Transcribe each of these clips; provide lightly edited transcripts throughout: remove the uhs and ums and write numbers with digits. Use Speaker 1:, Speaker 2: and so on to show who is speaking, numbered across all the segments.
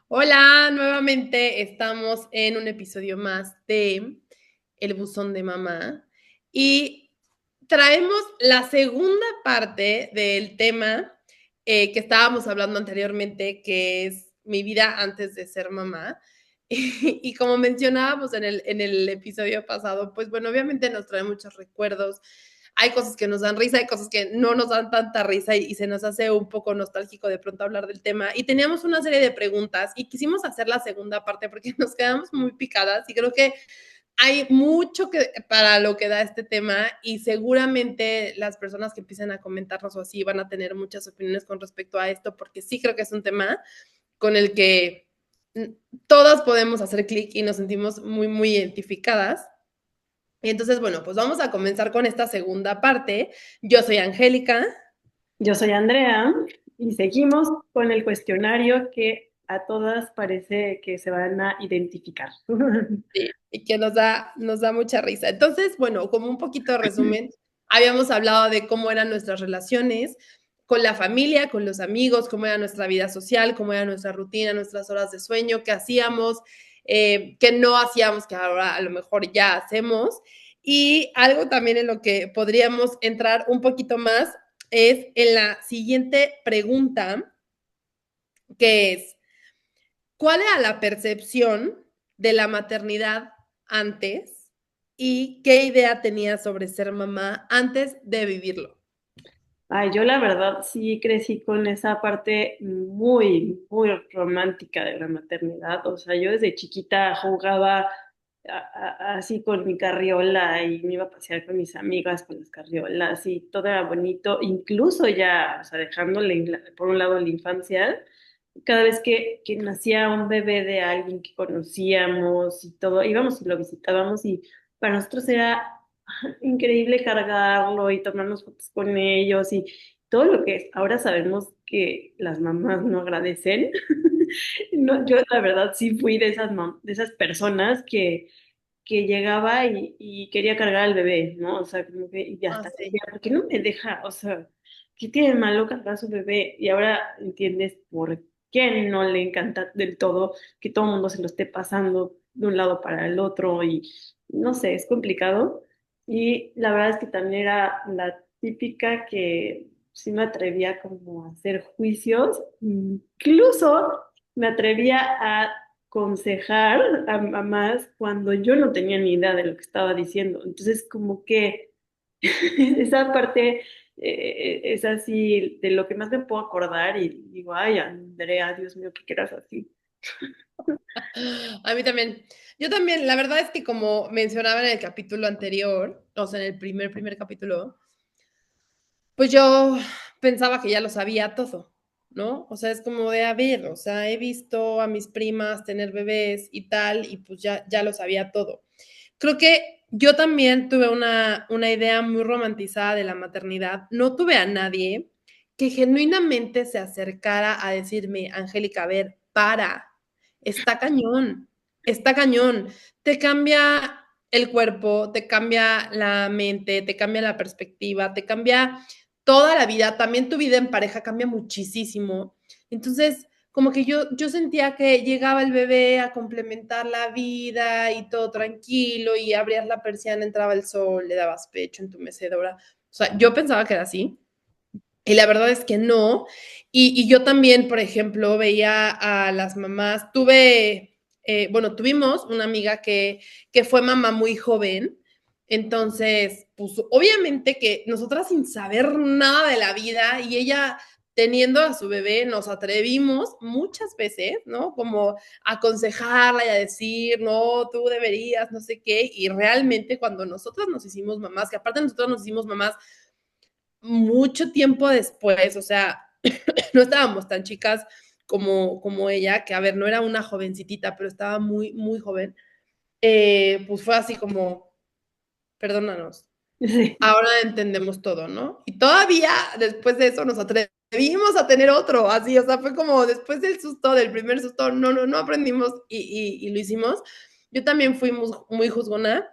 Speaker 1: Hola, nuevamente estamos en un episodio más de El Buzón de Mamá y traemos la segunda parte del tema que estábamos hablando anteriormente, que es mi vida antes de ser mamá. Y como mencionábamos en el episodio pasado, pues bueno, obviamente nos trae muchos recuerdos. Hay cosas que nos dan risa, hay cosas que no nos dan tanta risa y se nos hace un poco nostálgico de pronto hablar del tema. Y teníamos una serie de preguntas y quisimos hacer la segunda parte porque nos quedamos muy picadas y creo que hay mucho que, para lo que da este tema y seguramente las personas que empiecen a comentarnos o así van a tener muchas opiniones con respecto a esto porque sí creo que es un tema con el que todas podemos hacer clic y nos sentimos muy, muy identificadas. Y entonces, bueno, pues vamos a comenzar con esta segunda parte. Yo soy Angélica.
Speaker 2: Yo soy Andrea y seguimos con el cuestionario que a todas parece que se van a identificar.
Speaker 1: Sí, y que nos da mucha risa. Entonces, bueno, como un poquito de resumen, habíamos hablado de cómo eran nuestras relaciones con la familia, con los amigos, cómo era nuestra vida social, cómo era nuestra rutina, nuestras horas de sueño, qué hacíamos, qué no hacíamos, que ahora a lo mejor ya hacemos. Y algo también en lo que podríamos entrar un poquito más es en la siguiente pregunta, que es, ¿cuál era la percepción de la maternidad antes y qué idea tenías sobre ser mamá antes de vivirlo?
Speaker 2: Ay, yo la verdad sí crecí con esa parte muy, muy romántica de la maternidad. O sea, yo desde chiquita jugaba así con mi carriola y me iba a pasear con mis amigas con las carriolas y todo era bonito. Incluso ya, o sea, dejándole por un lado la infancia, cada vez que nacía un bebé de alguien que conocíamos y todo, íbamos y lo visitábamos y para nosotros era increíble cargarlo y tomarnos fotos con ellos y todo lo que es. Ahora sabemos que las mamás no agradecen. No, yo la verdad sí fui de de esas personas que llegaba y quería cargar al bebé, ¿no? O sea, como que y
Speaker 1: Ah,
Speaker 2: hasta
Speaker 1: sí.
Speaker 2: decía, ¿por qué no me deja? O sea, ¿qué tiene de malo cargar a su bebé? Y ahora entiendes por qué no le encanta del todo que todo el mundo se lo esté pasando de un lado para el otro y no sé, es complicado. Y la verdad es que también era la típica que sí me atrevía como a hacer juicios, incluso me atrevía a aconsejar a mamás cuando yo no tenía ni idea de lo que estaba diciendo. Entonces, como que esa parte es así de lo que más me puedo acordar y digo, ay, Andrea, Dios mío, ¿qué eras así?
Speaker 1: A mí también. Yo también, la verdad es que como mencionaba en el capítulo anterior, o sea, en el primer capítulo, pues yo pensaba que ya lo sabía todo, ¿no? O sea, es como de, a ver, o sea, he visto a mis primas tener bebés y tal, y pues ya lo sabía todo. Creo que yo también tuve una idea muy romantizada de la maternidad. No tuve a nadie que genuinamente se acercara a decirme, Angélica, a ver, para, está cañón, está cañón. Te cambia el cuerpo, te cambia la mente, te cambia la perspectiva, te cambia toda la vida. También tu vida en pareja cambia muchísimo. Entonces, como que yo sentía que llegaba el bebé a complementar la vida y todo tranquilo y abrías la persiana, entraba el sol, le dabas pecho en tu mecedora. O sea, yo pensaba que era así y la verdad es que no. Y yo también, por ejemplo, veía a las mamás, bueno, tuvimos una amiga que fue mamá muy joven. Entonces, pues obviamente que nosotras sin saber nada de la vida y ella teniendo a su bebé, nos atrevimos muchas veces, ¿no? Como a aconsejarla y a decir, no, tú deberías, no sé qué. Y realmente cuando nosotras nos hicimos mamás, que aparte nosotros nos hicimos mamás mucho tiempo después, o sea, no estábamos tan chicas como ella, que a ver, no era una jovencitita, pero estaba muy, muy joven, pues fue así como, perdónanos,
Speaker 2: Sí.
Speaker 1: ahora entendemos todo, ¿no? Y todavía después de eso nos atrevimos a tener otro, así, o sea, fue como después del susto, del primer susto, no aprendimos y lo hicimos. Yo también fui muy, muy juzgona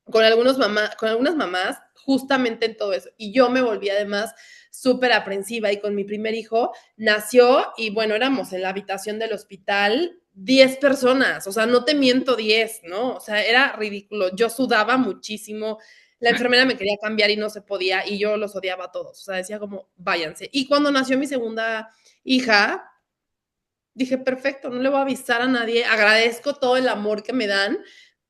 Speaker 1: con algunas mamás justamente en todo eso. Y yo me volví además súper aprensiva y con mi primer hijo nació y bueno, éramos en la habitación del hospital 10 personas, o sea, no te miento 10, ¿no? O sea, era ridículo, yo sudaba muchísimo, la enfermera me quería cambiar y no se podía y yo los odiaba a todos, o sea, decía como, váyanse. Y cuando nació mi segunda hija, dije, perfecto, no le voy a avisar a nadie, agradezco todo el amor que me dan,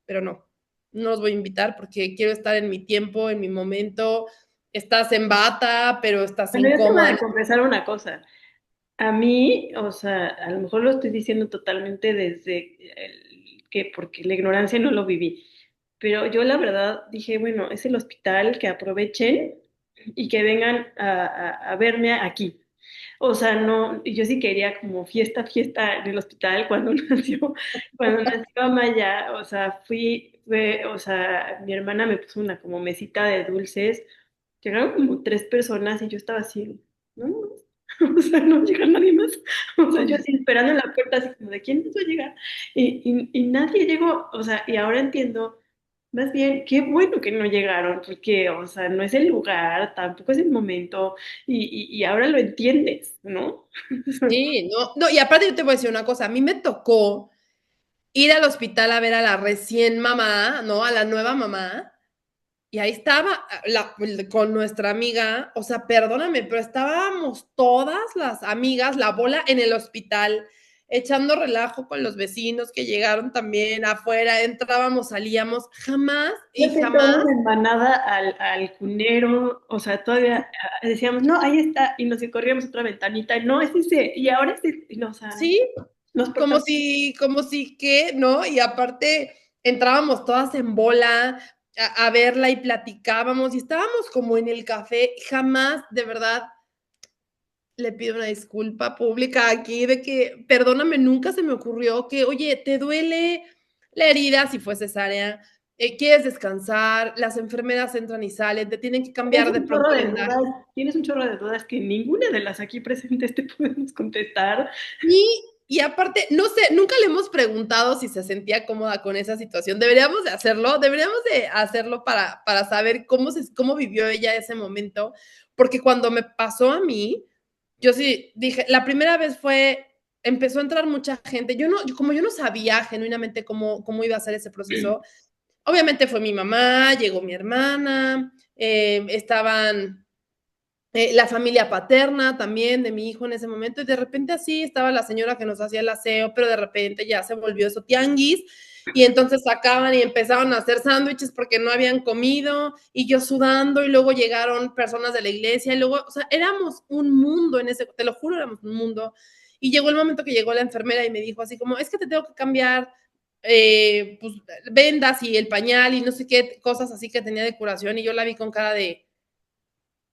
Speaker 1: pero no los voy a invitar porque quiero estar en mi tiempo, en mi momento. Estás en bata, pero estás
Speaker 2: Bueno, yo te voy
Speaker 1: incómoda.
Speaker 2: a confesar una cosa. A mí, o sea, a lo mejor lo estoy diciendo totalmente desde que porque la ignorancia no lo viví, pero yo la verdad dije, bueno, es el hospital, que aprovechen y que vengan a verme aquí. O sea, no, yo sí quería como fiesta, fiesta en el hospital cuando nació Amaya, o sea, o sea, mi hermana me puso una como mesita de dulces, llegaron como 3 personas y yo estaba así, no, o sea, no llega nadie más, o sea, yo así esperando en la puerta, así como, ¿de quién más va a llegar? Y nadie llegó, o sea, y ahora entiendo, más bien, qué bueno que no llegaron, porque, o sea, no es el lugar, tampoco es el momento, y ahora lo entiendes, ¿no?
Speaker 1: Sí, no, y aparte yo te voy a decir una cosa, a mí me tocó ir al hospital a ver a la recién mamá, ¿no? A la nueva mamá, y ahí estaba con nuestra amiga, o sea, perdóname, pero estábamos todas las amigas, la bola en el hospital, echando relajo con los vecinos que llegaron también afuera, entrábamos, salíamos, jamás y
Speaker 2: Fíjate, todos
Speaker 1: jamás,
Speaker 2: en manada al cunero, o sea, todavía decíamos, no, ahí está, y nos corríamos otra ventanita, no, es ese, y ahora es ese, y no, o sea,
Speaker 1: sí,
Speaker 2: nos portamos.
Speaker 1: como si que, ¿no? Y aparte entrábamos todas en bola a verla y platicábamos y estábamos como en el café, jamás, de verdad, le pido una disculpa pública aquí de que, perdóname, nunca se me ocurrió que, oye, te duele la herida si fue cesárea, quieres descansar, las enfermeras entran y salen, te tienen que
Speaker 2: Tienes
Speaker 1: cambiar de
Speaker 2: un
Speaker 1: pronto
Speaker 2: chorro
Speaker 1: el
Speaker 2: de
Speaker 1: vendaje.
Speaker 2: dudas, tienes un chorro de dudas que ninguna de las aquí presentes te podemos contestar.
Speaker 1: Y aparte, no sé, nunca le hemos preguntado si se sentía cómoda con esa situación. Deberíamos de hacerlo para saber cómo vivió ella ese momento, porque cuando me pasó a mí, yo sí dije, la primera vez empezó a entrar mucha gente, como yo no sabía genuinamente cómo iba a ser ese proceso, obviamente fue mi mamá, llegó mi hermana, estaban la familia paterna también de mi hijo en ese momento, y de repente así estaba la señora que nos hacía el aseo, pero de repente ya se volvió eso tianguis, y entonces sacaban y empezaban a hacer sándwiches porque no habían comido, y yo sudando, y luego llegaron personas de la iglesia, y luego, o sea, éramos un mundo en ese, te lo juro, éramos un mundo, y llegó el momento que llegó la enfermera y me dijo así como, es que te tengo que cambiar pues, vendas y el pañal y no sé qué cosas así que tenía de curación, y yo la vi con cara de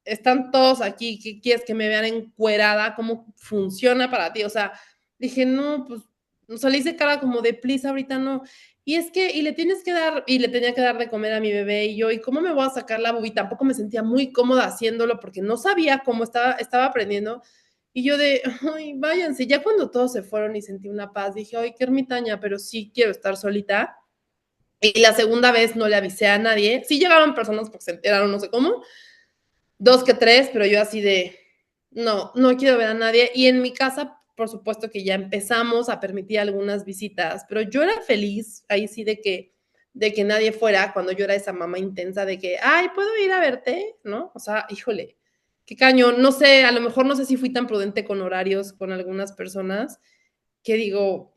Speaker 1: están todos aquí, ¿qué quieres que me vean encuerada? ¿Cómo funciona para ti? O sea, dije, no, pues, o sea, le hice cara como de, please, ahorita no. Y es que, y le tenía que dar de comer a mi bebé, y yo, ¿y cómo me voy a sacar la boobie? Tampoco me sentía muy cómoda haciéndolo porque no sabía cómo estaba aprendiendo. Y yo de, ay, váyanse, ya cuando todos se fueron y sentí una paz, dije, ay, qué ermitaña, pero sí quiero estar solita. Y la segunda vez no le avisé a nadie. Sí llegaron personas porque se enteraron, no sé cómo, dos que tres, pero yo así de, no quiero ver a nadie. Y en mi casa, por supuesto que ya empezamos a permitir algunas visitas, pero yo era feliz ahí sí de que nadie fuera cuando yo era esa mamá intensa de que, ay, ¿puedo ir a verte? ¿No? O sea, híjole, qué cañón. No sé, a lo mejor no sé si fui tan prudente con horarios con algunas personas que digo,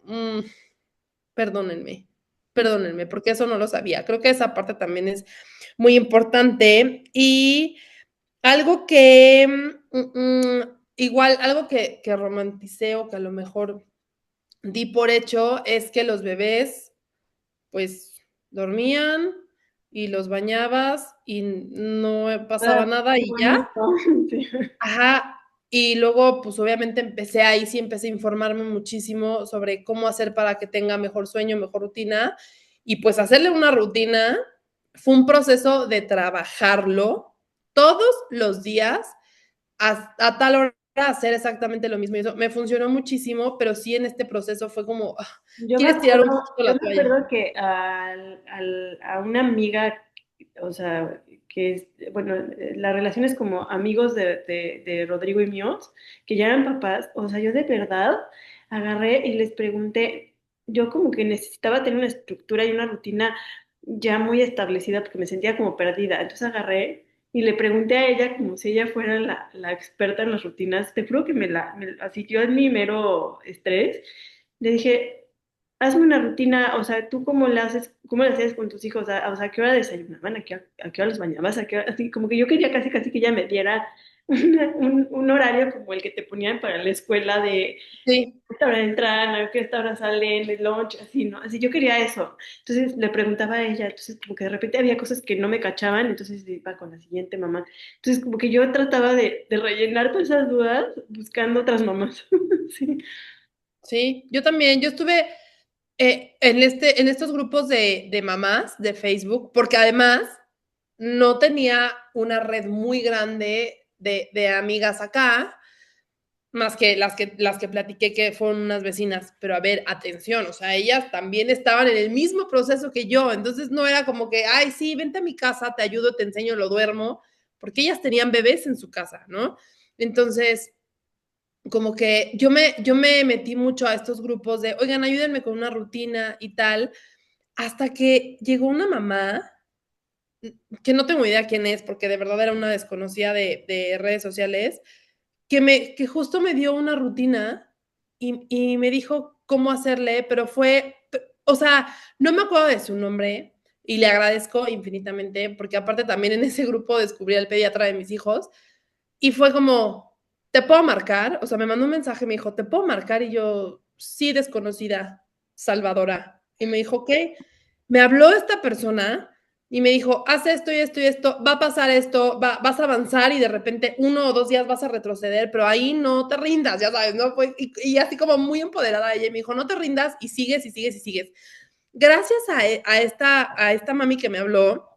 Speaker 1: perdónenme, perdónenme, porque eso no lo sabía. Creo que esa parte también es muy importante. Y algo que, igual, algo que romanticé o que a lo mejor di por hecho es que los bebés, pues, dormían y los bañabas y no pasaba
Speaker 2: Ah,
Speaker 1: nada
Speaker 2: qué
Speaker 1: y ya.
Speaker 2: bonito. Sí.
Speaker 1: Ajá. Y luego, pues, obviamente empecé a informarme muchísimo sobre cómo hacer para que tenga mejor sueño, mejor rutina. Y, pues, hacerle una rutina fue un proceso de trabajarlo todos los días a tal hora hacer exactamente lo mismo. Y eso me funcionó muchísimo, pero sí en este proceso fue como,
Speaker 2: Yo me
Speaker 1: quieres tirar un
Speaker 2: acuerdo,
Speaker 1: poquito
Speaker 2: yo
Speaker 1: la
Speaker 2: me
Speaker 1: toalla.
Speaker 2: acuerdo que a una amiga, o sea, que es, bueno, la relación es como amigos de Rodrigo y míos, que ya eran papás, o sea, yo de verdad agarré y les pregunté, yo como que necesitaba tener una estructura y una rutina ya muy establecida porque me sentía como perdida, entonces agarré y le pregunté a ella como si ella fuera la experta en las rutinas, te juro que así yo en mi mero estrés, le dije, hazme una rutina, o sea, ¿tú cómo la haces, cómo la hacías con tus hijos? O sea, ¿a qué hora desayunaban? A qué hora los bañabas? ¿A qué hora? Así, como que yo quería casi, casi que ella me diera un horario como el que te ponían para la escuela de
Speaker 1: Sí,
Speaker 2: a esta hora entran, a qué esta hora salen, el lunch, así, ¿no? Así, yo quería eso. Entonces le preguntaba a ella, entonces como que de repente había cosas que no me cachaban, entonces iba con la siguiente mamá. Entonces como que yo trataba de rellenar todas esas dudas buscando otras mamás. Sí.
Speaker 1: sí, yo también, yo estuve en estos grupos de mamás de Facebook, porque además no tenía una red muy grande de amigas acá, más que las que platiqué que fueron unas vecinas, pero a ver, atención, o sea, ellas también estaban en el mismo proceso que yo, entonces no era como que, ay, sí, vente a mi casa, te ayudo, te enseño, lo duermo, porque ellas tenían bebés en su casa, ¿no? Entonces, como que yo me metí mucho a estos grupos de, oigan, ayúdenme con una rutina y tal, hasta que llegó una mamá, que no tengo idea quién es, porque de verdad era una desconocida de redes sociales, que justo me dio una rutina y me dijo cómo hacerle, pero o sea, no me acuerdo de su nombre y le agradezco infinitamente, porque aparte también en ese grupo descubrí al pediatra de mis hijos y fue como, ¿te puedo marcar? O sea, me mandó un mensaje, me dijo, ¿te puedo marcar? Y yo, sí, desconocida, Salvadora. Y me dijo, ok, me habló esta persona y me dijo, haz esto y esto y esto, va a pasar esto, vas a avanzar y de repente 1 o 2 días vas a retroceder, pero ahí no te rindas, ya sabes, ¿no? Pues, y así como muy empoderada ella, y me dijo, no te rindas y sigues y sigues y sigues. Gracias a esta mami que me habló,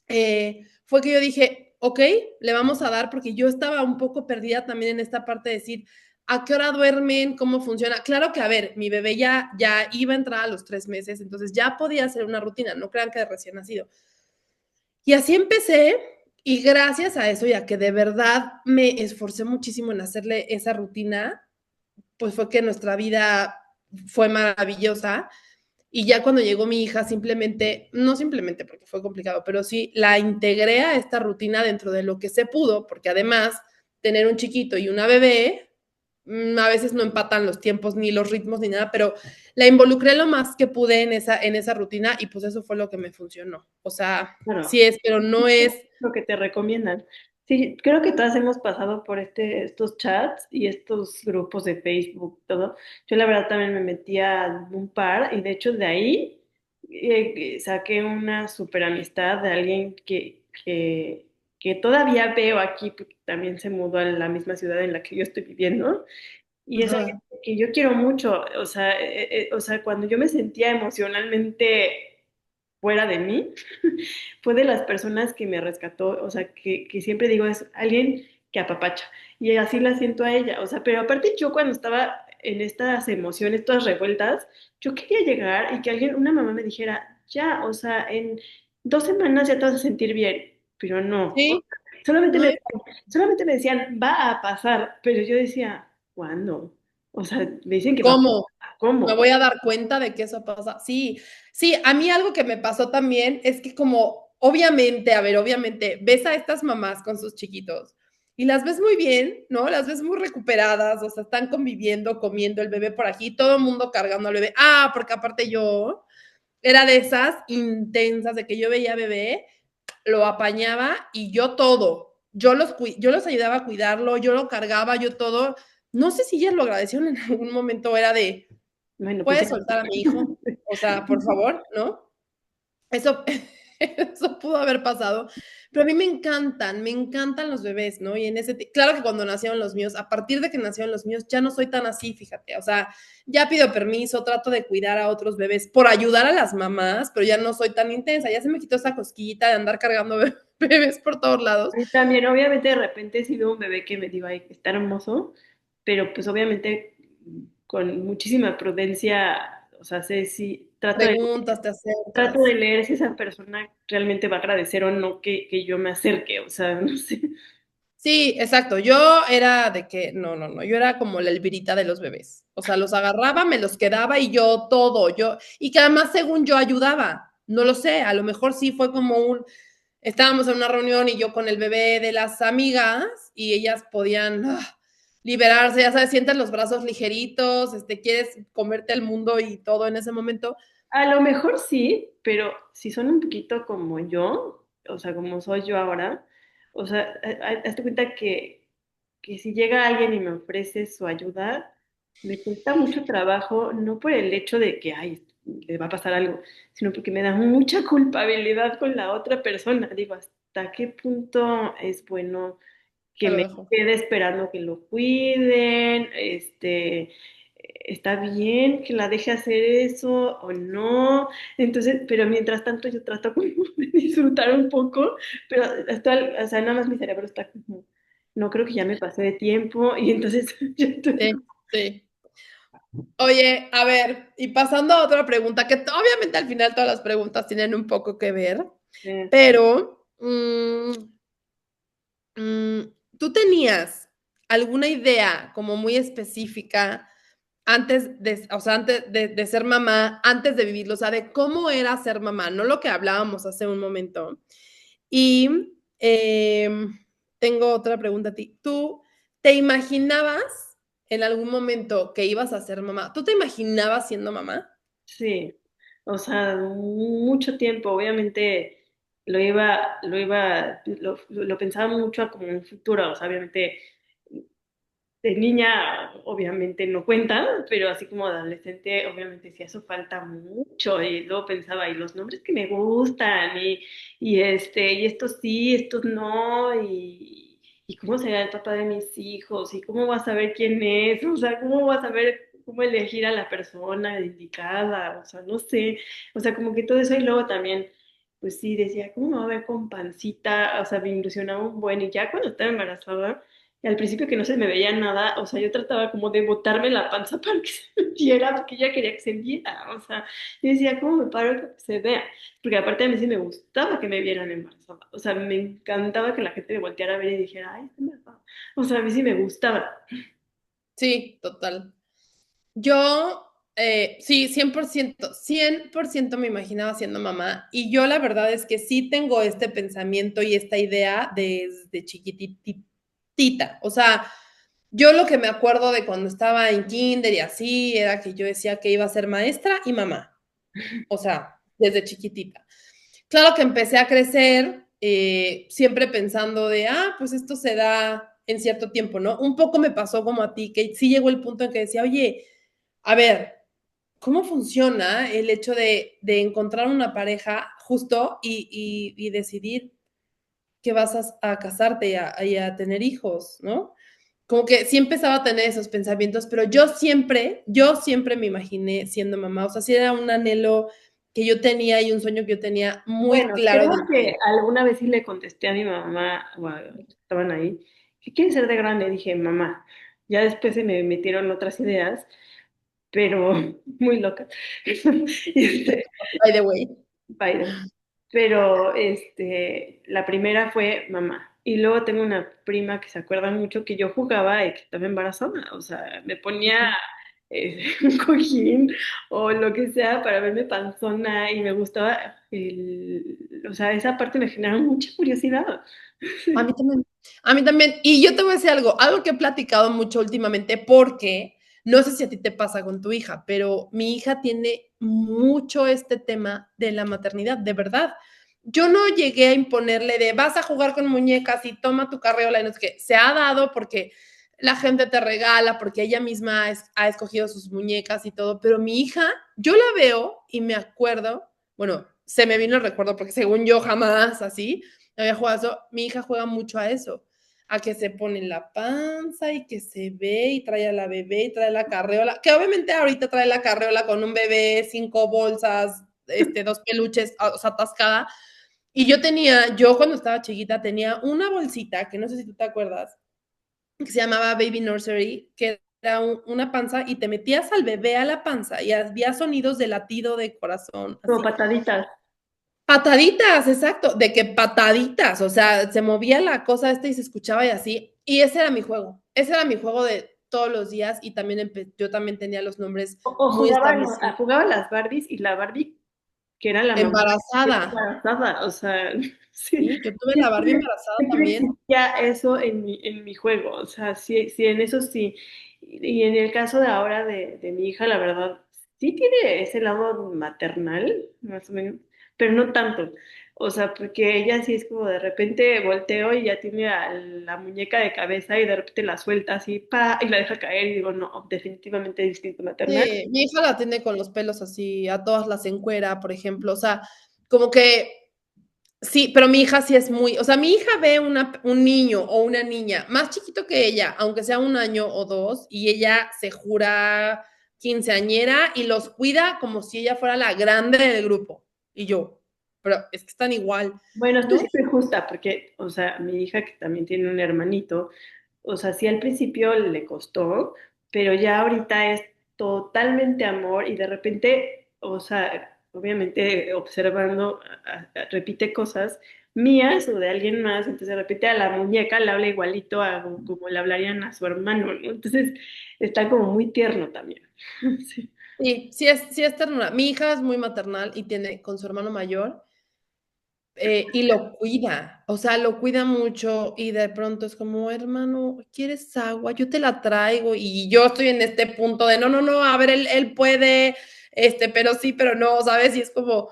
Speaker 1: fue que yo dije, ok, le vamos a dar, porque yo estaba un poco perdida también en esta parte de decir, ¿a qué hora duermen? ¿Cómo funciona? Claro que, a ver, mi bebé ya iba a entrar a los 3 meses, entonces ya podía hacer una rutina, no crean que de recién nacido. Y así empecé, y gracias a eso, ya que de verdad me esforcé muchísimo en hacerle esa rutina, pues fue que nuestra vida fue maravillosa. Y ya cuando llegó mi hija, simplemente, no simplemente porque fue complicado, pero sí la integré a esta rutina dentro de lo que se pudo, porque además tener un chiquito y una bebé, a veces no empatan los tiempos ni los ritmos ni nada, pero la involucré lo más que pude en esa rutina y pues eso fue lo que me funcionó. O sea,
Speaker 2: Claro.
Speaker 1: sí es, pero no es,
Speaker 2: Lo que te recomiendan. Sí, creo que todas hemos pasado por estos chats y estos grupos de Facebook, todo. Yo la verdad también me metí a un par y de hecho de ahí saqué una super amistad de alguien que todavía veo aquí, porque también se mudó a la misma ciudad en la que yo estoy viviendo. Y es alguien
Speaker 1: ajá,
Speaker 2: que yo quiero mucho, o sea, cuando yo me sentía emocionalmente fuera de mí, fue de las personas que me rescató, o sea, que siempre digo, es alguien que apapacha. Y así la siento a ella, o sea, pero aparte yo cuando estaba en estas emociones todas revueltas, yo quería llegar y que alguien, una mamá me dijera, ya, o sea, en 2 semanas ya te vas a sentir bien, pero no.
Speaker 1: sí,
Speaker 2: Solamente
Speaker 1: no,
Speaker 2: me, solamente me decían, va a pasar, pero yo decía, ¿cuándo? O sea, me dicen que va a
Speaker 1: ¿cómo?
Speaker 2: pasar,
Speaker 1: Me
Speaker 2: ¿cómo?
Speaker 1: voy a dar cuenta de que eso pasa. Sí, sí, a mí algo que me pasó también es que como, obviamente, a ver, obviamente, ves a estas mamás con sus chiquitos y las ves muy bien, ¿no? Las ves muy recuperadas, o sea, están conviviendo, comiendo el bebé por aquí, todo el mundo cargando al bebé. Ah, porque aparte yo era de esas intensas de que yo veía bebé, lo apañaba y yo todo. Yo los ayudaba a cuidarlo, yo lo cargaba, yo todo. No sé si ellas lo agradecieron en algún momento, era de,
Speaker 2: Bueno, pues
Speaker 1: ¿puedes
Speaker 2: ya.
Speaker 1: soltar a mi hijo? O sea, por favor, ¿no? Eso, eso pudo haber pasado. Pero a mí me encantan los bebés, ¿no? Y claro que cuando nacieron los míos, a partir de que nacieron los míos, ya no soy tan así, fíjate. O sea, ya pido permiso, trato de cuidar a otros bebés por ayudar a las mamás, pero ya no soy tan intensa. Ya se me quitó esa cosquillita de andar cargando bebés por todos lados.
Speaker 2: A mí también, obviamente, de repente he sido un bebé que me digo, ay, está hermoso, pero pues obviamente con muchísima prudencia, O sea, sé si
Speaker 1: Preguntas, te
Speaker 2: trato de
Speaker 1: acercas.
Speaker 2: leer si esa persona realmente va a agradecer o no que yo me acerque, o sea, no sé.
Speaker 1: Sí, exacto. Yo era de que, no, no, no, yo era como la Elvirita de los bebés. O sea, los agarraba, me los quedaba y yo todo, y que además según yo ayudaba. No lo sé, a lo mejor sí fue como estábamos en una reunión y yo con el bebé de las amigas y ellas podían liberarse, ya sabes, sientas los brazos ligeritos, quieres comerte el mundo y todo en ese momento.
Speaker 2: A lo mejor sí, pero si son un poquito como yo, o sea, como soy yo ahora, o sea, hazte cuenta que si llega alguien y me ofrece su ayuda, me cuesta mucho trabajo, no por el hecho de que, ay, le va a pasar algo, sino porque me da mucha culpabilidad con la otra persona. Digo, ¿hasta qué punto es bueno
Speaker 1: Te
Speaker 2: que
Speaker 1: lo
Speaker 2: me
Speaker 1: dejo.
Speaker 2: quede esperando que lo cuiden? ¿Está bien que la deje hacer eso o no? Entonces, pero mientras tanto yo trato como de disfrutar un poco, pero o sea, nada más mi cerebro está como, no creo que ya me pasé de tiempo y entonces yo estoy
Speaker 1: Sí, sí. Oye, a ver, y pasando a otra pregunta, que obviamente al final todas las preguntas tienen un poco que ver,
Speaker 2: como,
Speaker 1: pero ¿tú tenías alguna idea como muy específica o sea, antes de ser mamá, antes de vivirlo, o sea, de cómo era ser mamá, no lo que hablábamos hace un momento? Y tengo otra pregunta a ti. ¿Tú te imaginabas en algún momento que ibas a ser mamá? ¿Tú te imaginabas siendo mamá?
Speaker 2: sí, o sea, mucho tiempo, obviamente lo pensaba mucho como un futuro, o sea, obviamente de niña obviamente no cuenta, pero así como de adolescente obviamente sí, eso falta mucho y luego pensaba, y los nombres que me gustan y estos sí, estos no, y cómo será el papá de mis hijos y cómo vas a saber quién es, o sea, cómo vas a saber cómo elegir a la persona indicada, o sea, no sé, o sea, como que todo eso y luego también pues sí, decía, ¿cómo me va a ver con pancita? O sea, me ilusionaba un buen y ya cuando estaba embarazada, y al principio que no se me veía nada, o sea, yo trataba como de botarme la panza para que se viera, porque ella quería que se viera, o sea, yo decía, ¿cómo me paro para que se vea? Porque aparte a mí sí me gustaba que me vieran embarazada, o sea, me encantaba que la gente me volteara a ver y dijera, ay, está embarazada, o sea, a mí sí me gustaba.
Speaker 1: Sí, total. Yo, sí, 100% me imaginaba siendo mamá y yo la verdad es que sí tengo este pensamiento y esta idea desde chiquititita. O sea, yo lo que me acuerdo de cuando estaba en kinder y así era que yo decía que iba a ser maestra y mamá. O sea, desde chiquitita. Claro que empecé a crecer siempre pensando de, pues esto se da en cierto tiempo, ¿no? Un poco me pasó como a ti, que sí llegó el punto en que decía, oye, a ver, ¿cómo funciona el hecho de encontrar una pareja justo y decidir que vas a casarte y a tener hijos, ¿no? Como que sí empezaba a tener esos pensamientos, pero yo siempre me imaginé siendo mamá, o sea, sí era un anhelo que yo tenía y un sueño que yo tenía muy
Speaker 2: Bueno,
Speaker 1: claro
Speaker 2: creo
Speaker 1: desde
Speaker 2: que
Speaker 1: niña.
Speaker 2: alguna vez sí le contesté a mi mamá, o a los que estaban ahí, ¿qué quieres ser de grande? Dije, mamá. Ya después se me metieron otras ideas, pero muy locas.
Speaker 1: By the way.
Speaker 2: Biden. Pero la primera fue mamá. Y luego tengo una prima que se acuerda mucho que yo jugaba y que estaba embarazada. O sea, me ponía un cojín o lo que sea para verme panzona y me gustaba o sea, esa parte me generaba mucha curiosidad.
Speaker 1: A mí también. A mí también. Y yo te voy a decir algo que he platicado mucho últimamente porque no sé si a ti te pasa con tu hija, pero mi hija tiene mucho este tema de la maternidad, de verdad. Yo no llegué a imponerle de vas a jugar con muñecas y toma tu carriola y no sé qué. Se ha dado porque la gente te regala, porque ella misma ha escogido sus muñecas y todo, pero mi hija, yo la veo y me acuerdo, bueno, se me vino el recuerdo porque según yo jamás así, había jugado eso. Mi hija juega mucho a eso, a que se pone en la panza y que se ve y trae a la bebé y trae la carreola, que obviamente ahorita trae la carreola con un bebé, 5 bolsas, 2 peluches, o sea, atascada. Y yo cuando estaba chiquita tenía una bolsita, que no sé si tú te acuerdas, que se llamaba Baby Nursery, que era una panza y te metías al bebé a la panza y había sonidos de latido de corazón,
Speaker 2: Como
Speaker 1: así.
Speaker 2: pataditas.
Speaker 1: Pataditas, exacto, de que pataditas, o sea, se movía la cosa esta y se escuchaba y así. Y ese era mi juego. Ese era mi juego de todos los días y también yo también tenía los nombres
Speaker 2: O
Speaker 1: muy establecidos.
Speaker 2: jugaban las Barbies y la Barbie, que era la mamá,
Speaker 1: Embarazada.
Speaker 2: embarazada. O sea, sí,
Speaker 1: Sí, yo tuve la
Speaker 2: siempre,
Speaker 1: Barbie embarazada
Speaker 2: siempre
Speaker 1: también.
Speaker 2: existía eso en mi juego. O sea, sí, sí, en eso sí. Y en el caso de ahora de mi hija, la verdad, sí tiene ese lado maternal, más o menos, pero no tanto. O sea, porque ella sí es como de repente volteo y ya tiene a la muñeca de cabeza y de repente la suelta así, pa, y la deja caer y digo, no, definitivamente es instinto maternal.
Speaker 1: Sí, mi hija la tiene con los pelos así, a todas las encuera, por ejemplo. O sea, como que sí, pero mi hija sí es muy, o sea, mi hija ve un niño o una niña más chiquito que ella, aunque sea un año o dos, y ella se jura quinceañera y los cuida como si ella fuera la grande del grupo. Y yo, pero es que están igual,
Speaker 2: Bueno, esto sí
Speaker 1: ¿no?
Speaker 2: fue justa porque, o sea, mi hija que también tiene un hermanito, o sea, sí al principio le costó, pero ya ahorita es totalmente amor y de repente, o sea, obviamente observando, repite cosas mías o de alguien más, entonces de repente a la muñeca le habla igualito a como le hablarían a su hermano, ¿no? Entonces está como muy tierno también. Sí.
Speaker 1: Sí, sí es ternura. Mi hija es muy maternal y tiene con su hermano mayor. Y lo cuida, o sea, lo cuida mucho y de pronto es como, hermano, ¿quieres agua? Yo te la traigo y yo estoy en este punto de, no, no, no, a ver, él puede, pero sí, pero no, ¿sabes? Y es como,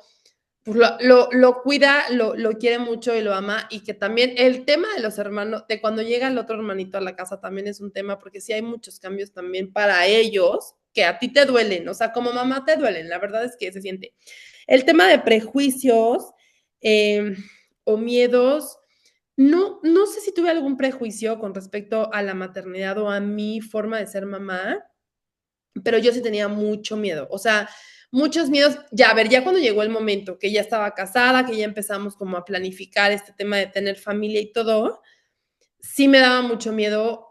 Speaker 1: pues lo cuida, lo quiere mucho y lo ama y que también el tema de los hermanos, de cuando llega el otro hermanito a la casa también es un tema porque sí hay muchos cambios también para ellos que a ti te duelen, o sea, como mamá te duelen, la verdad es que se siente. El tema de prejuicios eh, o miedos, no sé si tuve algún prejuicio con respecto a la maternidad o a mi forma de ser mamá, pero yo sí tenía mucho miedo, o sea, muchos miedos. Ya, a ver, ya cuando llegó el momento que ya estaba casada, que ya empezamos como a planificar este tema de tener familia y todo, sí me daba mucho miedo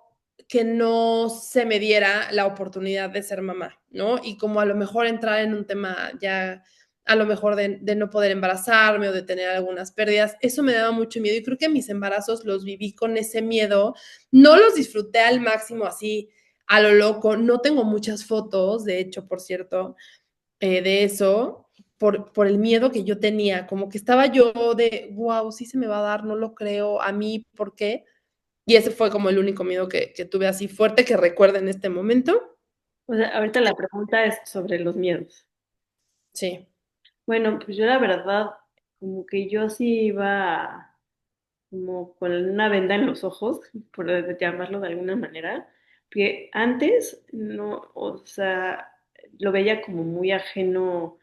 Speaker 1: que no se me diera la oportunidad de ser mamá, ¿no? Y como a lo mejor entrar en un tema ya, a lo mejor de no poder embarazarme o de tener algunas pérdidas, eso me daba mucho miedo y creo que mis embarazos los viví con ese miedo, no los disfruté al máximo así, a lo loco, no tengo muchas fotos, de hecho, por cierto, de eso, por el miedo que yo tenía, como que estaba yo de, wow, sí se me va a dar, no lo creo, a mí, ¿por qué? Y ese fue como el único miedo que tuve así fuerte que recuerdo en este momento.
Speaker 2: O sea, ahorita la pregunta es sobre los miedos.
Speaker 1: Sí.
Speaker 2: Bueno, pues yo la verdad, como que yo sí iba como con una venda en los ojos, por llamarlo de alguna manera, porque antes no, o sea, lo veía como muy ajeno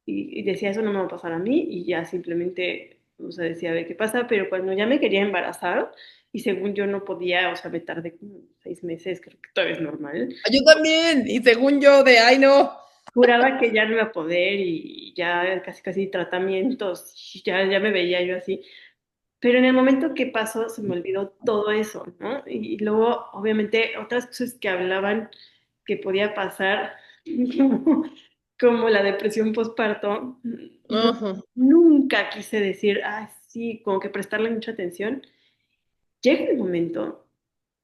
Speaker 2: y decía, eso no me va a pasar a mí y ya simplemente, o sea, decía, a ver qué pasa, pero cuando ya me quería embarazar y según yo no podía, o sea, me tardé como 6 meses, creo que todavía es normal,
Speaker 1: Yo también, y según yo, de, ay, no.
Speaker 2: juraba que ya no iba a poder y ya casi casi tratamientos, y ya me veía yo así. Pero en el momento que pasó se me olvidó todo eso, ¿no? Y luego, obviamente, otras cosas que hablaban que podía pasar, como, como la depresión postparto, no,
Speaker 1: Ajá.
Speaker 2: nunca quise decir, ah, sí, como que prestarle mucha atención. Llega el momento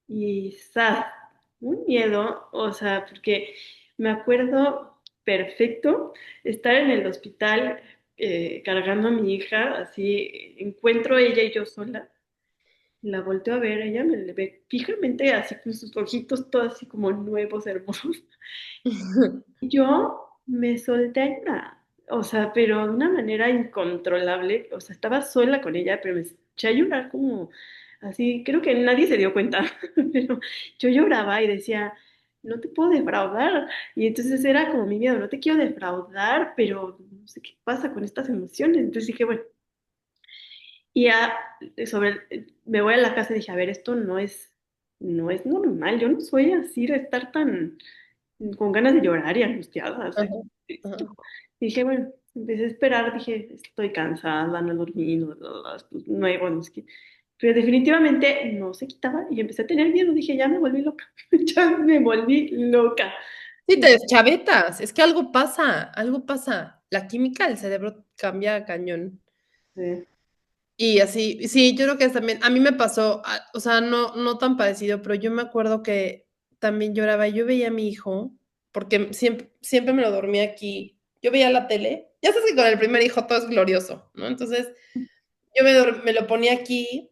Speaker 2: y ¡zas! Un miedo, o sea, porque me acuerdo perfecto estar en el hospital cargando a mi hija, así encuentro ella y yo sola, la volteo a ver, ella me le ve fijamente así con sus ojitos todos así como nuevos, hermosos. Y yo me solté a llorar, o sea, pero de una manera incontrolable, o sea, estaba sola con ella, pero me eché a llorar como así, creo que nadie se dio cuenta, pero yo lloraba y decía, no te puedo defraudar. Y entonces era como mi miedo, no te quiero defraudar, pero no sé qué pasa con estas emociones. Entonces dije, bueno, y ya me voy a la casa y dije, a ver, esto no es normal, yo no soy así de estar tan con ganas de llorar y angustiada. O sea,
Speaker 1: Ajá.
Speaker 2: esto.
Speaker 1: Ajá.
Speaker 2: Dije, bueno, empecé a esperar, dije, estoy cansada, no he dormido, bla, bla, bla, pues, no hay, bueno, es que pero definitivamente no se quitaba y empecé a tener miedo. Dije, ya me volví loca, ya me volví loca.
Speaker 1: Sí, te deschavetas, es que algo pasa, algo pasa. La química del cerebro cambia cañón.
Speaker 2: Sí.
Speaker 1: Y así, sí, yo creo que es también, a mí me pasó, o sea, no tan parecido, pero yo me acuerdo que también lloraba, yo veía a mi hijo, porque siempre me lo dormía aquí, yo veía la tele, ya sabes que con el primer hijo todo es glorioso, ¿no? Entonces, yo me lo ponía aquí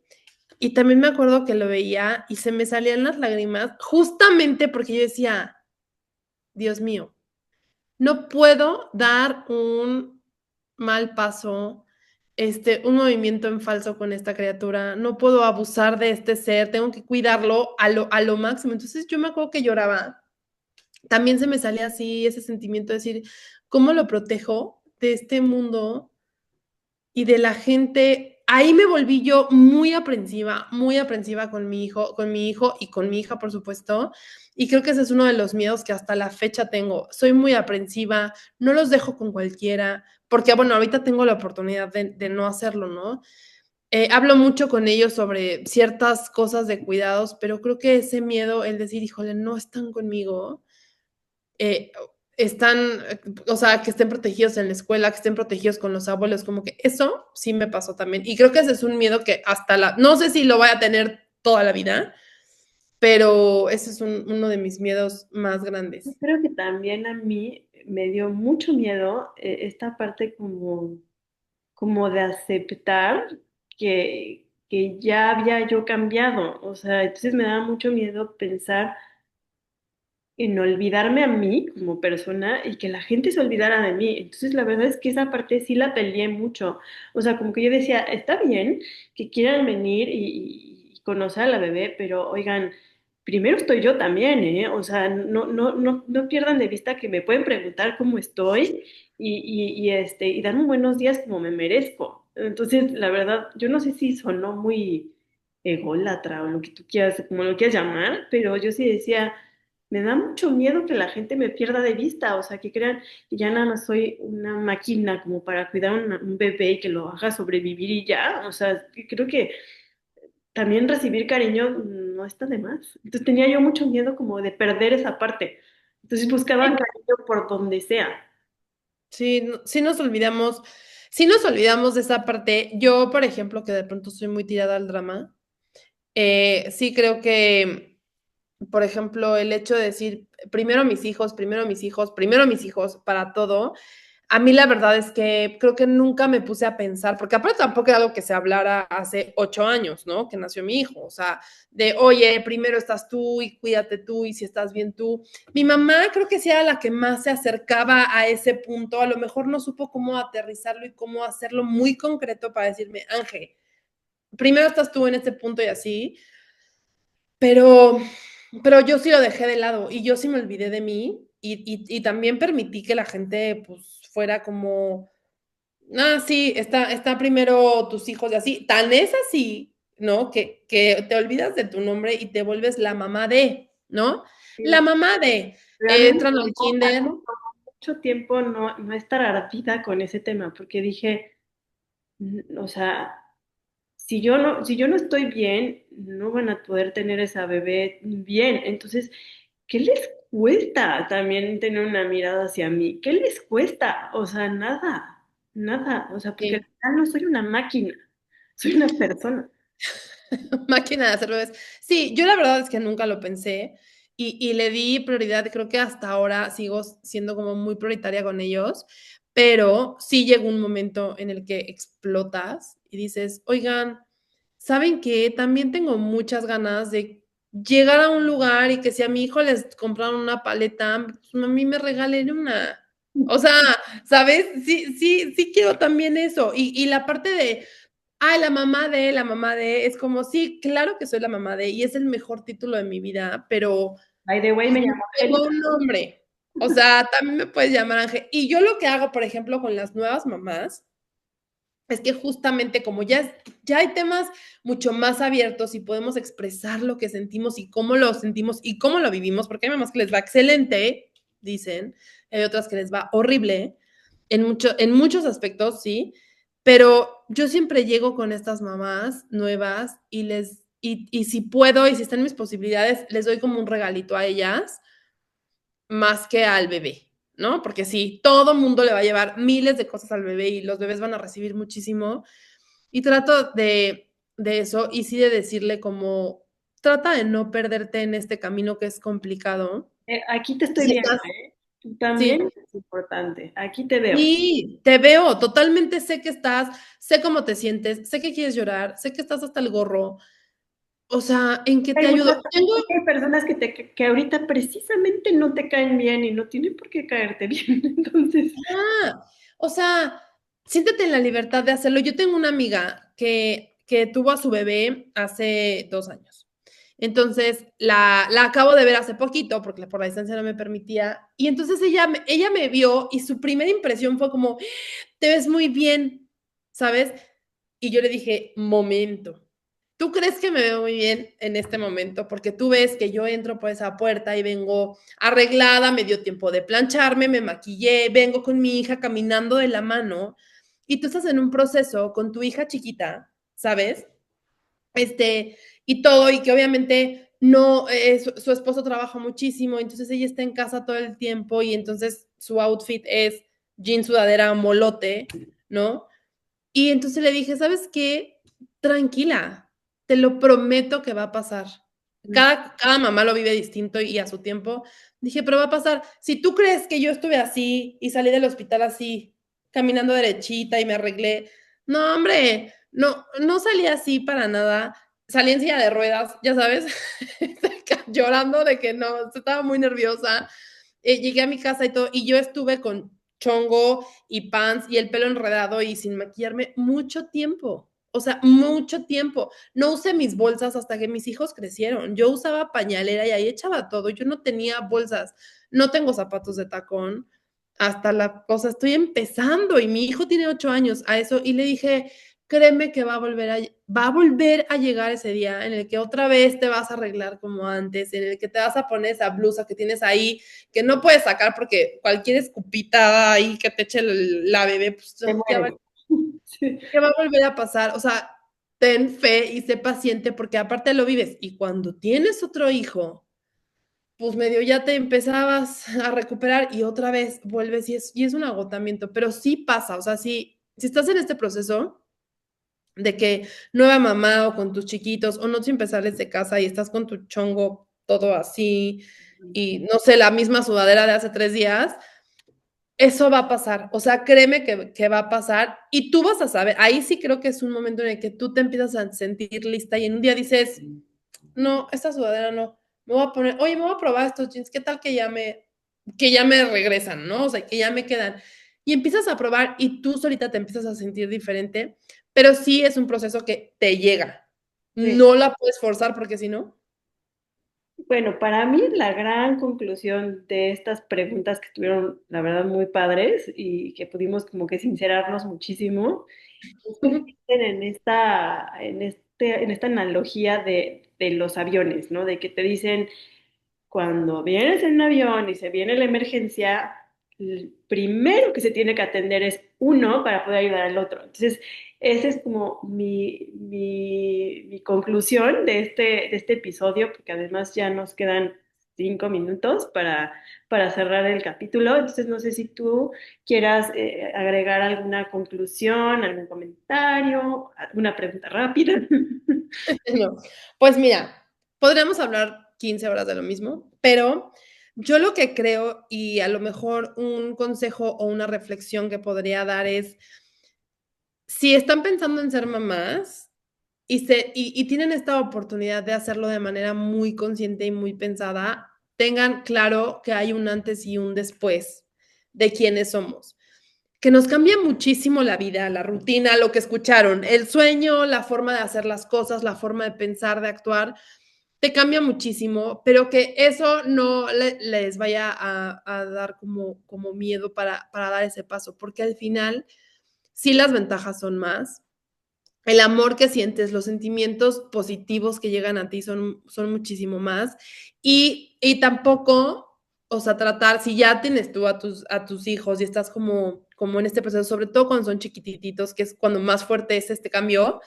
Speaker 1: y también me acuerdo que lo veía y se me salían las lágrimas, justamente porque yo decía, Dios mío, no puedo dar un mal paso, un movimiento en falso con esta criatura, no puedo abusar de este ser, tengo que cuidarlo a lo máximo. Entonces yo me acuerdo que lloraba. También se me salía así ese sentimiento de decir, ¿cómo lo protejo de este mundo y de la gente? Ahí me volví yo muy aprensiva con mi hijo y con mi hija, por supuesto. Y creo que ese es uno de los miedos que hasta la fecha tengo. Soy muy aprensiva, no los dejo con cualquiera, porque bueno, ahorita tengo la oportunidad de no hacerlo, ¿no? Hablo mucho con ellos sobre ciertas cosas de cuidados, pero creo que ese miedo, el decir, híjole, no están conmigo, eh, están, o sea, que estén protegidos en la escuela, que estén protegidos con los abuelos, como que eso sí me pasó también. Y creo que ese es un miedo que no sé si lo voy a tener toda la vida, pero ese es uno de mis miedos más
Speaker 2: Yo
Speaker 1: grandes.
Speaker 2: creo que también a mí me dio mucho miedo esta parte como de aceptar que ya había yo cambiado. O sea, entonces me daba mucho miedo pensar en olvidarme a mí como persona y que la gente se olvidara de mí. Entonces, la verdad es que esa parte sí la peleé mucho. O sea, como que yo decía, está bien que quieran venir y conocer a la bebé, pero oigan, primero estoy yo también, ¿eh? O sea, no pierdan de vista que me pueden preguntar cómo estoy y darme buenos días como me merezco. Entonces, la verdad, yo no sé si sonó muy ególatra o lo que tú quieras, como lo quieras llamar, pero yo sí decía me da mucho miedo que la gente me pierda de vista, o sea, que crean que ya nada más soy una máquina como para cuidar un bebé y que lo haga sobrevivir y ya, o sea, que creo que también recibir cariño no está de más. Entonces tenía yo mucho miedo como de perder esa parte. Entonces buscaba cariño por donde sea.
Speaker 1: Sí, sí nos olvidamos de esa parte. Yo, por ejemplo, que de pronto soy muy tirada al drama, sí creo que, por ejemplo, el hecho de decir primero mis hijos, primero mis hijos, primero mis hijos para todo, a mí la verdad es que creo que nunca me puse a pensar, porque aparte tampoco era algo que se hablara hace 8 años, ¿no? Que nació mi hijo, o sea, de, oye, primero estás tú y cuídate tú y si estás bien tú. Mi mamá creo que sí era la que más se acercaba a ese punto, a lo mejor no supo cómo aterrizarlo y cómo hacerlo muy concreto para decirme, Ángel, primero estás tú en este punto y así, pero, pero yo sí lo dejé de lado y yo sí me olvidé de mí y también permití que la gente pues fuera como, ah, sí, está primero tus hijos y así. Tan es así, ¿no? Que te olvidas de tu nombre y te vuelves la mamá de, ¿no? La
Speaker 2: Sí.
Speaker 1: mamá de,
Speaker 2: Pero
Speaker 1: entran al
Speaker 2: a mí
Speaker 1: kinder.
Speaker 2: me tomó mucho tiempo no estar ardida con ese tema, porque dije, o sea, si yo no estoy bien, no van a poder tener esa bebé bien. Entonces, ¿qué les cuesta también tener una mirada hacia mí? ¿Qué les cuesta? O sea, nada, nada. O sea, porque al
Speaker 1: Sí,
Speaker 2: final no soy una máquina, soy una persona.
Speaker 1: máquina de hacer bebés. Sí, yo la verdad es que nunca lo pensé y le di prioridad, creo que hasta ahora sigo siendo como muy prioritaria con ellos, pero sí llegó un momento en el que explotas y dices, oigan, ¿saben qué? También tengo muchas ganas de llegar a un lugar y que si a mi hijo les compraron una paleta, pues a mí me regalen una. O sea, ¿sabes? Sí, sí, sí quiero también eso. Y la parte de, ay, la mamá de, es como, sí, claro que soy la mamá de, y es el mejor título de mi vida, pero
Speaker 2: By the way,
Speaker 1: pues,
Speaker 2: me
Speaker 1: no
Speaker 2: llamo
Speaker 1: tengo
Speaker 2: Angélica.
Speaker 1: un nombre. O sea, también me puedes llamar Ángel. Y yo lo que hago, por ejemplo, con las nuevas mamás, es que justamente como ya hay temas mucho más abiertos y podemos expresar lo que sentimos y cómo lo sentimos y cómo lo vivimos, porque hay mamás que les va excelente, dicen, hay otras que les va horrible, en muchos aspectos, sí, pero yo siempre llego con estas mamás nuevas y si puedo y si están mis posibilidades, les doy como un regalito a ellas más que al bebé, ¿no? Porque sí, todo mundo le va a llevar miles de cosas al bebé y los bebés van a recibir muchísimo. Y trato de eso y sí de decirle como, trata de no perderte en este camino que es complicado.
Speaker 2: Aquí te estoy
Speaker 1: Si
Speaker 2: viendo,
Speaker 1: estás,
Speaker 2: ¿eh? Tú también
Speaker 1: sí,
Speaker 2: es importante. Aquí te veo.
Speaker 1: y te veo, totalmente sé que estás, sé cómo te sientes, sé que quieres llorar, sé que estás hasta el gorro. O sea, ¿en qué te
Speaker 2: Hay
Speaker 1: ayudo?
Speaker 2: muchas, hay personas que ahorita precisamente no te caen bien y no tienen por qué caerte bien. Entonces,
Speaker 1: O sea, siéntete en la libertad de hacerlo. Yo tengo una amiga que tuvo a su bebé hace 2 años. Entonces, la acabo de ver hace poquito, porque por la distancia no me permitía. Y entonces ella me vio y su primera impresión fue como, te ves muy bien, ¿sabes? Y yo le dije, momento. ¿Tú crees que me veo muy bien en este momento? Porque tú ves que yo entro por esa puerta y vengo arreglada, me dio tiempo de plancharme, me maquillé, vengo con mi hija caminando de la mano y tú estás en un proceso con tu hija chiquita, ¿sabes? Y todo, y que obviamente no, su esposo trabaja muchísimo, entonces ella está en casa todo el tiempo y entonces su outfit es jean sudadera molote, ¿no? Y entonces le dije, ¿sabes qué? Tranquila, te lo prometo que va a pasar. Cada mamá lo vive distinto y a su tiempo. Dije, pero va a pasar. Si tú crees que yo estuve así y salí del hospital así, caminando derechita y me arreglé, no, hombre, no, no salí así para nada. Salí en silla de ruedas, ya sabes, llorando de que no, estaba muy nerviosa. Llegué a mi casa y todo, y yo estuve con chongo y pants y el pelo enredado y sin maquillarme mucho tiempo. O sea, mucho tiempo. No usé mis bolsas hasta que mis hijos crecieron. Yo usaba pañalera y ahí echaba todo. Yo no tenía bolsas. No tengo zapatos de tacón. Hasta la cosa, estoy empezando y mi hijo tiene 8 años a eso y le dije, créeme que va a volver a llegar ese día en el que otra vez te vas a arreglar como antes, en el que te vas a poner esa blusa que tienes ahí, que no puedes sacar porque cualquier escupitada ahí que te eche la bebé, pues
Speaker 2: te
Speaker 1: ya va,
Speaker 2: mueres. Sí.
Speaker 1: ¿qué va a volver a pasar? O sea, ten fe y sé paciente porque aparte lo vives. Y cuando tienes otro hijo, pues medio ya te empezabas a recuperar y otra vez vuelves y es un agotamiento, pero sí pasa, o sea, si estás en este proceso de que nueva mamá o con tus chiquitos o no sin empezarles de casa y estás con tu chongo todo así y no sé, la misma sudadera de hace 3 días, eso va a pasar, o sea, créeme que va a pasar y tú vas a saber, ahí sí creo que es un momento en el que tú te empiezas a sentir lista y en un día dices, no, esta sudadera no, me voy a poner, oye, me voy a probar estos jeans, ¿qué tal que ya me regresan, ¿no? O sea, que ya me quedan. Y empiezas a probar y tú solita te empiezas a sentir diferente, pero sí es un proceso que te llega.
Speaker 2: Sí.
Speaker 1: No la puedes forzar porque si no,
Speaker 2: Bueno, para mí la gran conclusión de estas preguntas que estuvieron, la verdad, muy padres y que pudimos como que sincerarnos muchísimo, es que existen en esta analogía de los aviones, ¿no? De que te dicen, cuando vienes en un avión y se viene la emergencia, el primero que se tiene que atender es uno para poder ayudar al otro. Entonces, esa es como mi conclusión de este episodio, porque además ya nos quedan 5 minutos para cerrar el capítulo. Entonces, no sé si tú quieras agregar alguna conclusión, algún comentario, alguna pregunta rápida.
Speaker 1: no. Pues mira, podríamos hablar 15 horas de lo mismo, pero yo lo que creo y a lo mejor un consejo o una reflexión que podría dar es, si están pensando en ser mamás y tienen esta oportunidad de hacerlo de manera muy consciente y muy pensada, tengan claro que hay un antes y un después de quiénes somos, que nos cambia muchísimo la vida, la rutina, lo que escucharon, el sueño, la forma de hacer las cosas, la forma de pensar, de actuar, te cambia muchísimo, pero que eso no les vaya a dar como miedo para dar ese paso, porque al final sí las ventajas son más, el amor que sientes, los sentimientos positivos que llegan a ti son muchísimo más. Y tampoco, o sea, tratar, si ya tienes tú a tus hijos y estás como en este proceso, sobre todo cuando son chiquititos, que es cuando más fuerte es este cambio,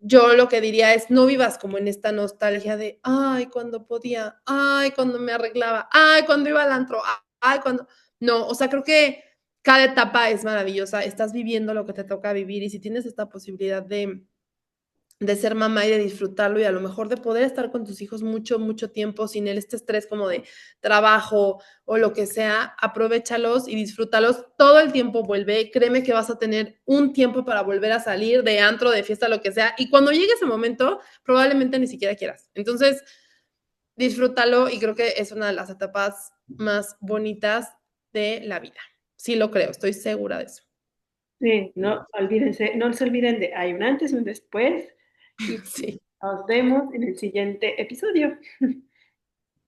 Speaker 1: yo lo que diría es no vivas como en esta nostalgia de, ay, cuando podía, ay, cuando me arreglaba, ay, cuando iba al antro, ay, cuando... No, o sea, creo que cada etapa es maravillosa, estás viviendo lo que te toca vivir y si tienes esta posibilidad de ser mamá y de disfrutarlo y a lo mejor de poder estar con tus hijos mucho, mucho tiempo sin este estrés como de trabajo o lo que sea, aprovéchalos y disfrútalos. Todo el tiempo vuelve, créeme que vas a tener un tiempo para volver a salir de antro, de fiesta, lo que sea, y cuando llegue ese momento, probablemente ni siquiera quieras. Entonces, disfrútalo y creo que es una de las etapas más bonitas de la vida. Sí lo creo, estoy segura de eso.
Speaker 2: Sí, no olvídense, no se olviden de hay un antes y un después y
Speaker 1: Sí.
Speaker 2: nos vemos en el siguiente episodio.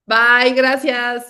Speaker 1: Bye, gracias.